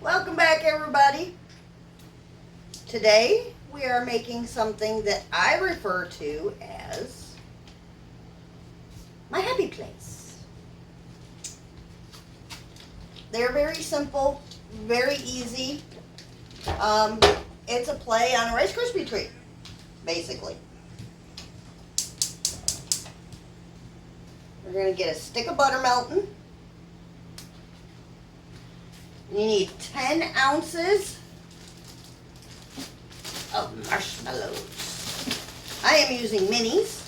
Welcome back, everybody. Today we are making something that I refer to as my happy place. They're very simple, very easy. It's a play on a Rice Krispie treat, basically. We're going to get a stick of butter melting. You need 10 ounces of marshmallows. I am using minis.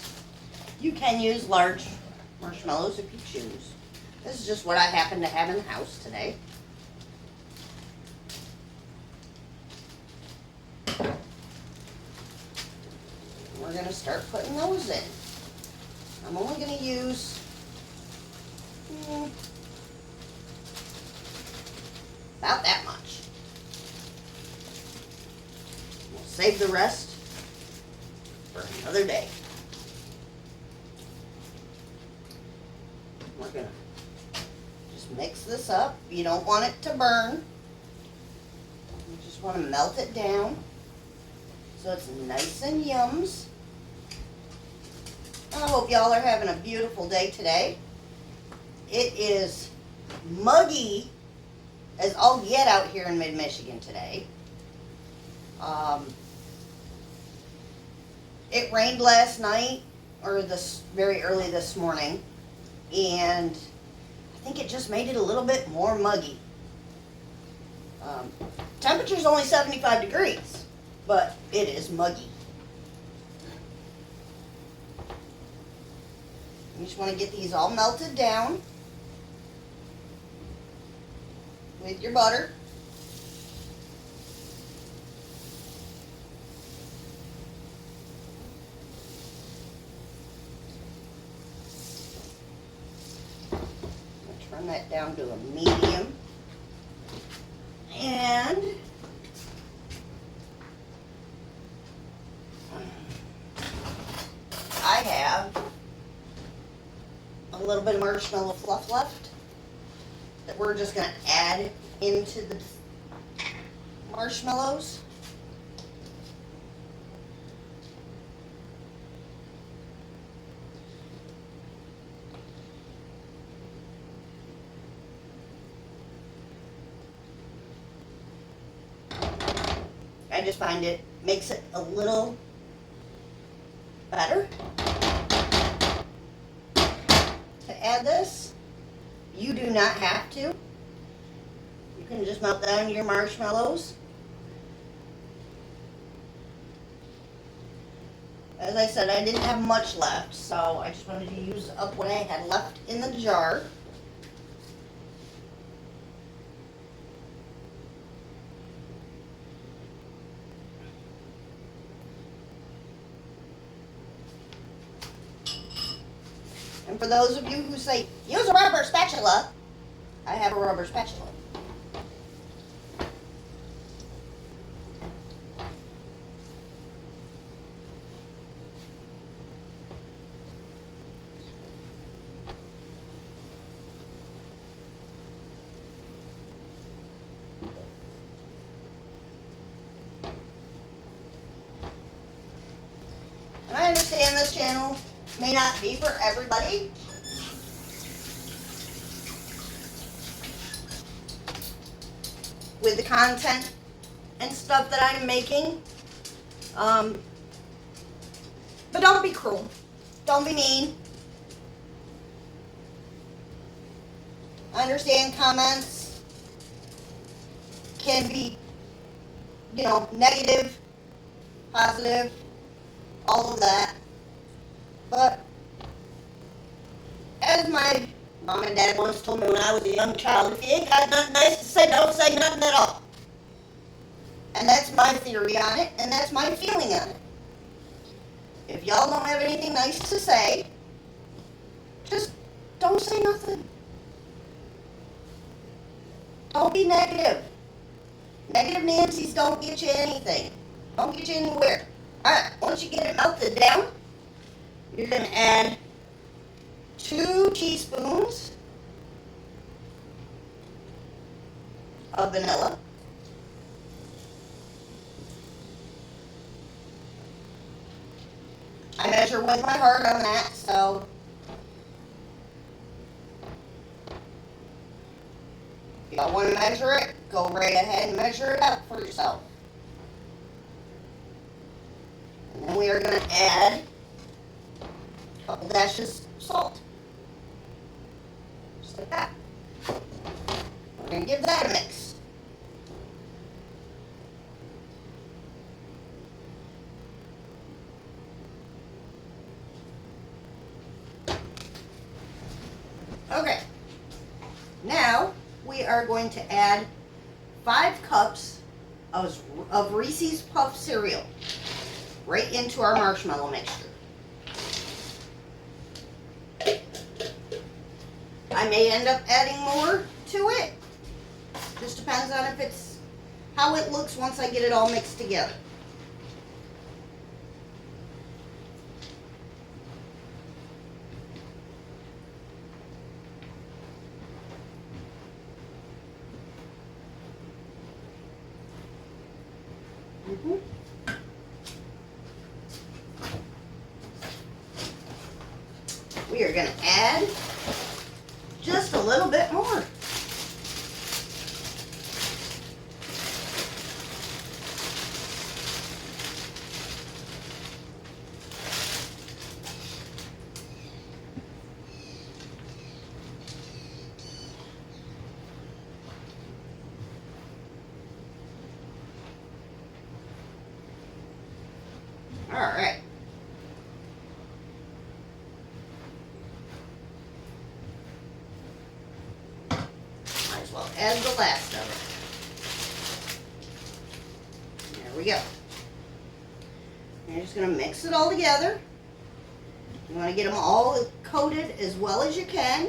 You can use large marshmallows if you choose. This is just what I happen to have in the house today. We're going to start putting those in. I'm only going to use about that much. We'll save the rest for another day. We're going to just mix this up. You don't want it to burn. You just want to melt it down so it's nice and yums. I hope y'all are having a beautiful day today. It is muggy as all get out here in mid-Michigan today. It rained last night, or very early this morning, and I think it just made it a little bit more muggy. Temperature's only 75 degrees, but it is muggy. You just want to get these all melted down with your butter. Turn that down to a medium. And I have a little bit of marshmallow fluff left that we're just going to add into the marshmallows. I just find it makes it a little better to add this. You do not have to. You can just melt down your marshmallows. As I said, I didn't have much left, so I just wanted to use up what I had left in the jar. And for those of you who say, use a rubber spatula, I have a rubber spatula. And I understand this channel may not be for everybody. With the content and stuff that I'm making. But don't be cruel. Don't be mean. I understand comments can be, negative, positive, all of that. But as my mom and dad once told me when I was a young child, if you ain't got nothing nice to say, don't say nothing at all. And that's my theory on it, and that's my feeling on it. If y'all don't have anything nice to say, just don't say nothing. Don't be negative. Negative Nancy's don't get you anything. Don't get you anywhere. Alright, once you get it melted down, you're going to add 2 teaspoons of vanilla. with my heart on that, so if y'all want to measure it, go right ahead and measure it out for yourself. And then we are going to add a couple dashes of salt. Just like that. We're going to give that a mix. Okay, now we are going to add 5 cups of Reese's Puff cereal right into our marshmallow mixture. I may end up adding more to it. Just depends on if it's how it looks once I get it all mixed together. We are going to add just a little bit more. All right. Might as well add the last of it. There we go. You're just going to mix it all together. You want to get them all coated as well as you can.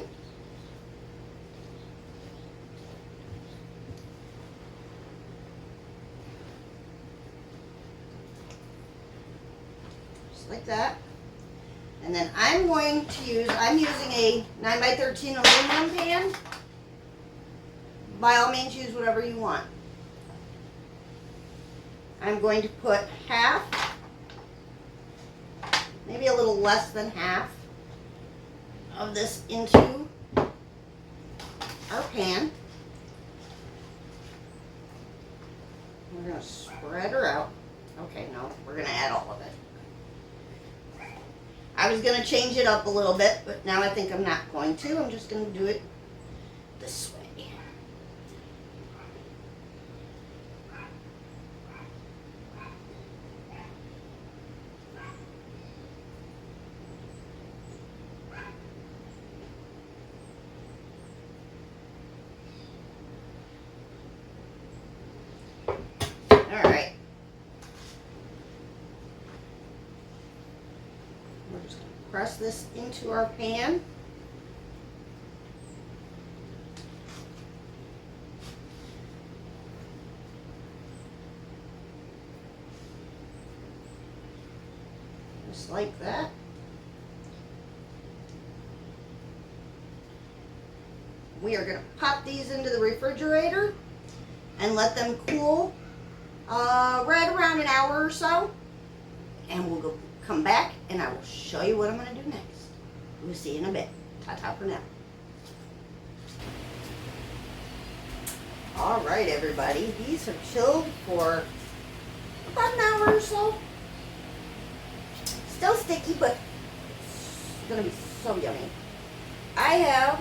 Like that. And then I'm using a 9x13 aluminum pan. By all means, use whatever you want. I'm going to put half, maybe a little less than half of this into our pan. We're going to spread her out. Okay, no, we're going to add all of it. I was going to change it up a little bit, but now I think I'm not going to. I'm just going to do it this way. All right. We're just going to press this into our pan. Just like that. We are going to pop these into the refrigerator and let them cool right around an hour or so. And we'll come back and I will show you what I'm going to do next. We'll see you in a bit. Ta-ta for now. All right, everybody. These have chilled for about an hour or so. Still sticky, but it's going to be so yummy. I have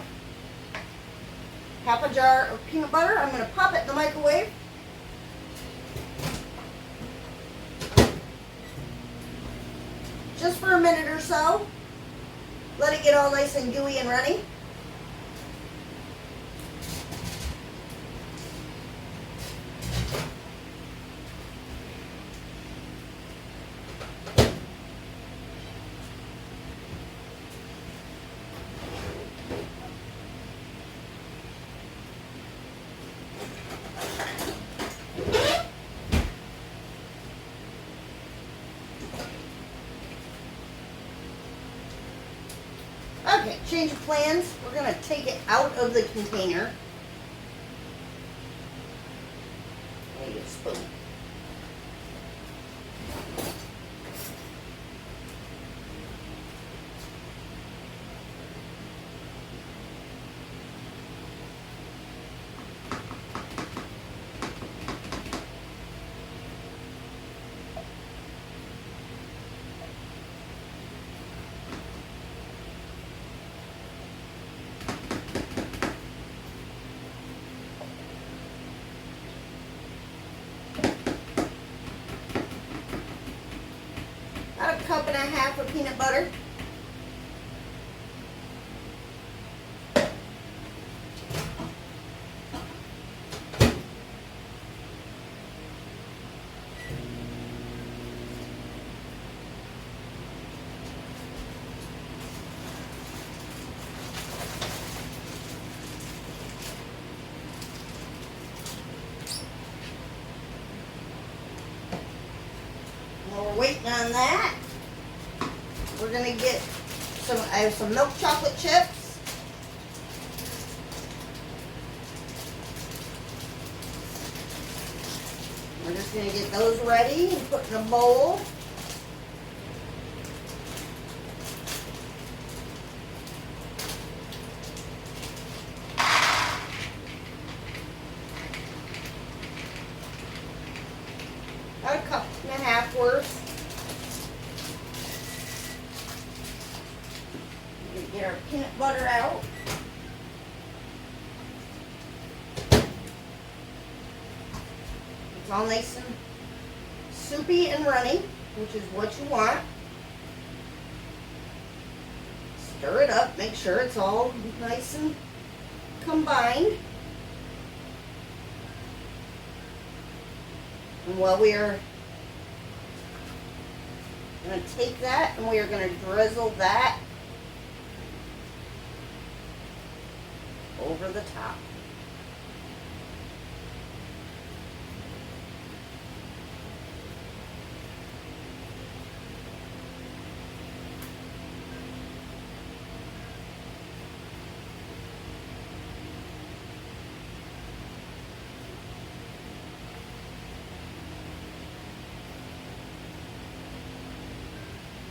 half a jar of peanut butter. I'm going to pop it in the microwave. Just for a minute or so. Let it get all nice and gooey and runny. Okay, change of plans. We're going to take it out of the container. Let me get a spoon. cup and a half of peanut butter. While we're waiting on that, we're gonna get I have some milk chocolate chips. We're just gonna get those ready and put in a bowl. About a cup and a half worth. We're gonna get our peanut butter out. It's all nice and soupy and runny, which is what you want. Stir it up, make sure it's all nice and combined. And while we are going to take that and we are going to drizzle that over the top.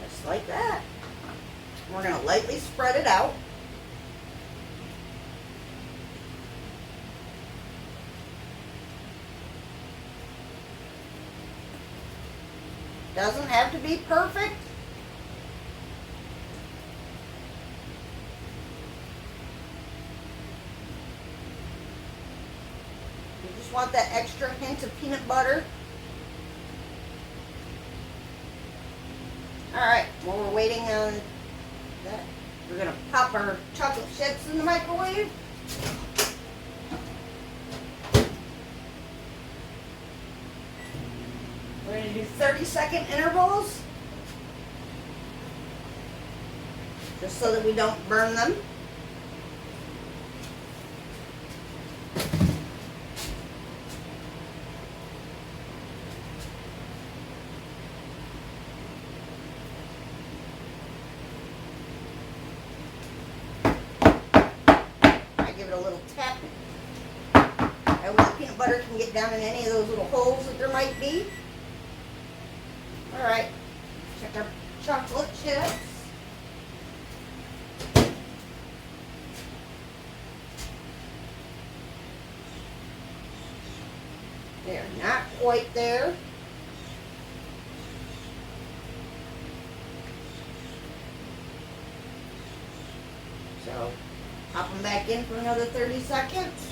Just like that. We're going to lightly spread it out. Doesn't have to be perfect. You just want that extra hint of peanut butter. Alright, while we're waiting on that, we're going to pop our chocolate chips in the microwave. We're going to do 30-second intervals, just so that we don't burn them. Give it a little tap. That way the peanut butter can get down in any of those little holes that there might be. Alright, check our chocolate chips. They're not quite there. So, pop them back in for another 30 seconds.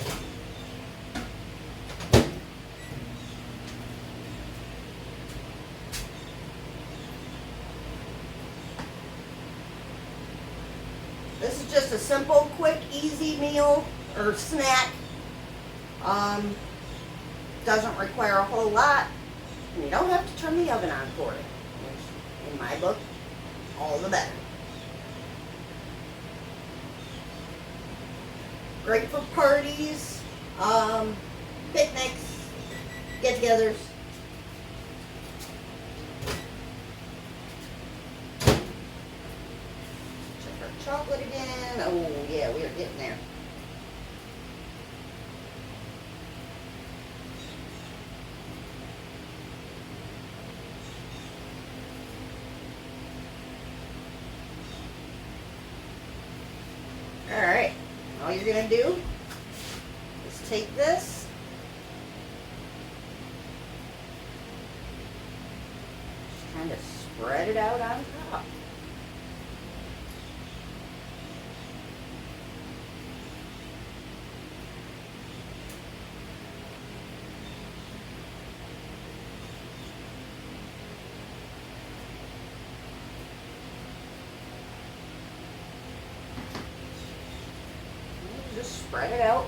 This is just a simple, quick, easy meal or snack. Doesn't require a whole lot. And you don't have to turn the oven on for it, which in my book, all the better. Great for parties, picnics, get-togethers. Check our chocolate again. Oh yeah, we are getting there. All right. All you're going to do is take this, just kind of spread it out on top. spread it out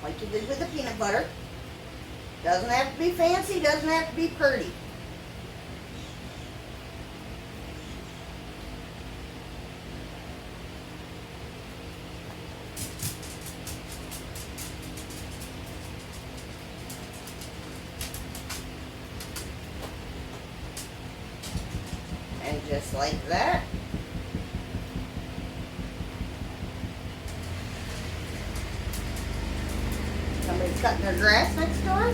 like you did with the peanut butter. Doesn't have to be fancy, doesn't have to be pretty. And just like that. Somebody's cutting their grass next door.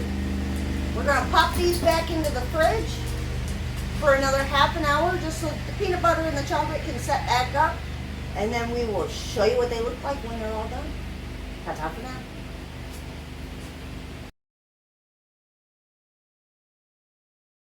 We're going to pop these back into the fridge for another half an hour just so the peanut butter and the chocolate can set back up. And then we will show you what they look like when they're all done. Ta-ta for now.